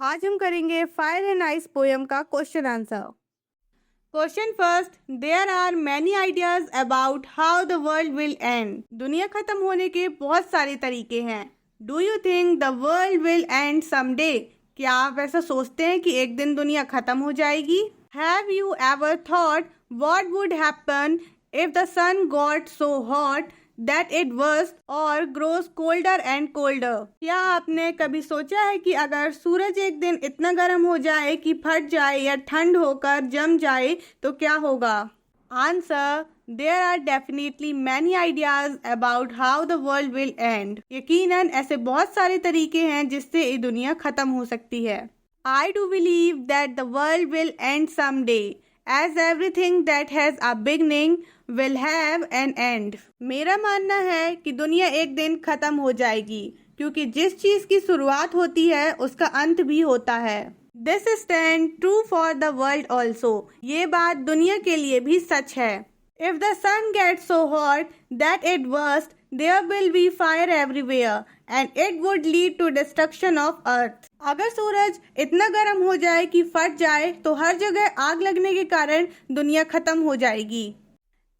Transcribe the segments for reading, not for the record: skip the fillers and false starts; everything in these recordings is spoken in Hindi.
आज हम करेंगे फायर एंड आइस पोयम का question answer. Question first, there are many ideas about how the world will end. दुनिया खत्म होने के बहुत सारे तरीके हैं। Do you think the world will end someday? क्या आप ऐसा सोचते हैं कि एक दिन दुनिया खत्म हो जाएगी? Have you ever thought what would happen if the sun got so hot that it worst और ग्रोज कोल्डर एंड कोल्डर? क्या आपने कभी सोचा है कि अगर सूरज एक दिन इतना गर्म हो जाए कि फट जाए या ठंड होकर जम जाए तो क्या होगा? Answer, there are definitely many ideas about how the world will end. यकीनन ऐसे बहुत सारे तरीके हैं जिससे ये दुनिया खत्म हो सकती है। I do believe that the world will end someday as everything that has a beginning will have an end। मेरा मानना है कि दुनिया एक दिन खत्म हो जाएगी, क्योंकि जिस चीज की शुरुआत होती है उसका अंत भी होता है। This stand true for the world also। ये बात दुनिया के लिए भी सच है। If the sun gets so hot that it bursts, there will be fire everywhere and it would lead to destruction of earth। अगर सूरज इतना गर्म हो जाए कि फट जाए तो हर जगह आग लगने के कारण दुनिया खत्म हो जाएगी।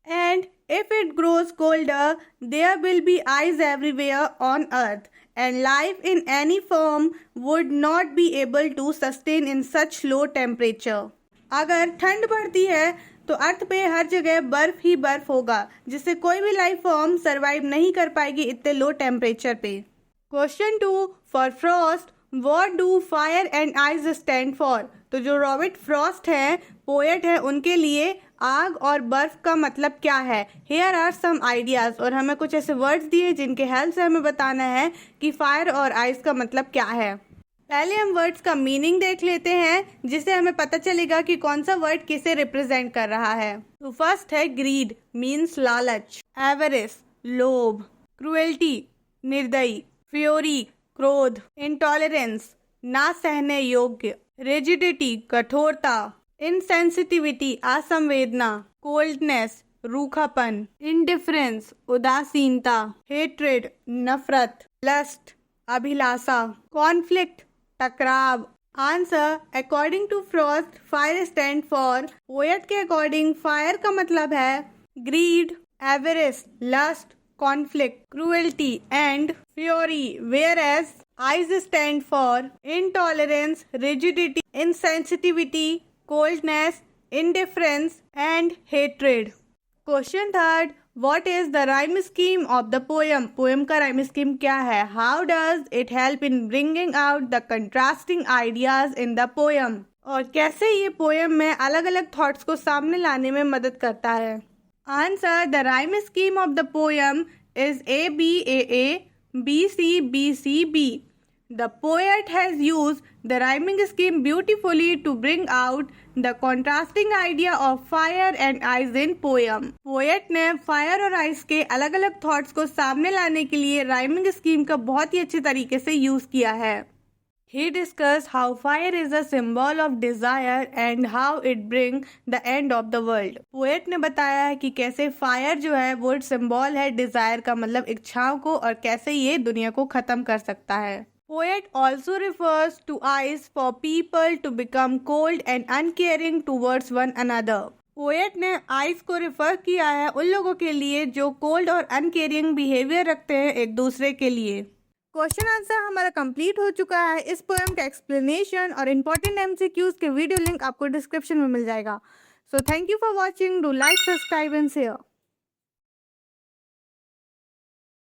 And if it grows colder, there will be ice everywhere on earth and life in any form would not be able to sustain in such low temperature। अगर ठंड बढ़ती है तो अर्थ पे हर जगह बर्फ ही बर्फ होगा, जिससे कोई भी लाइफ फॉर्म सरवाइव नहीं कर पाएगी इतने लो टेम्परेचर पे। Question 2, for Frost what do fire and ice stand for? तो जो रॉबर्ट फ्रॉस्ट हैं, पोएट है, उनके लिए आग और बर्फ का मतलब क्या है? Here are some ideas. और हमें कुछ ऐसे वर्ड्स दिए जिनके हेल्प से हमें बताना है कि फायर और आइस का मतलब क्या है। पहले हम वर्ड्स का मीनिंग देख लेते हैं, जिससे हमें पता चलेगा कि कौन सा वर्ड किसे रिप्रेजेंट कर रहा है। तो फर्स्ट है ग्रीड, मीन्स लालच। एवरेस, लोभ। क्रुएल्टी, निर्दयी। फ्योरी, क्रोध। इंटॉलरेंस, ना सहने योग्य। रिजिडिटी, कठोरता। इनसेंसिटिविटी, असंवेदना। कोल्डनेस, रूखापन। इंडिफरेंस, उदासीनता। हेट्रेड, नफरत। लस्ट, अभिलाषा। कॉन्फ्लिक्ट, टकराव। Answer, according to Frost fire stand for. Poet के अकॉर्डिंग फायर का मतलब है greed, avarice, lust, conflict, cruelty and fury, whereas ice stand for intolerance, rigidity, insensitivity, coldness, indifference and hatred। Question third, What is the rhyme scheme of the poem? Poem का राइम स्कीम क्या है? How does it help in bringing out the contrasting ideas in the poem? और कैसे ये पोएम में अलग अलग थॉट्स को सामने लाने में मदद करता है? Answer, the rhyme scheme of the poem is ABAA BCBCB। The poet has used the rhyming scheme beautifully to bring out the contrasting idea of fire and ice in poem। Poet ने फायर और आइस के अलग अलग थॉट्स को सामने लाने के लिए राइमिंग स्कीम का बहुत ही अच्छे तरीके से यूज किया है। He discussed how fire is a symbol of desire and how it bring the end of the world। Poet ने बताया है कि कैसे फायर जो है वो सिंबल है डिजायर का, मतलब इच्छाओं को, और कैसे ये दुनिया को खत्म कर सकता है। Poet also refers to ice for people to become cold and uncaring towards one another। Poet ने आइस को रिफर किया है उन लोगों के लिए जो कोल्ड और अनकेयरिंग बिहेवियर रखते हैं एक दूसरे के लिए। क्वेश्चन आंसर हमारा कंप्लीट हो चुका है। इस पोएम का एक्सप्लेनेशन और इम्पोर्टेंट MCQs के वीडियो लिंक आपको डिस्क्रिप्शन में मिल जाएगा। So thank you for watching. Do like, subscribe and share.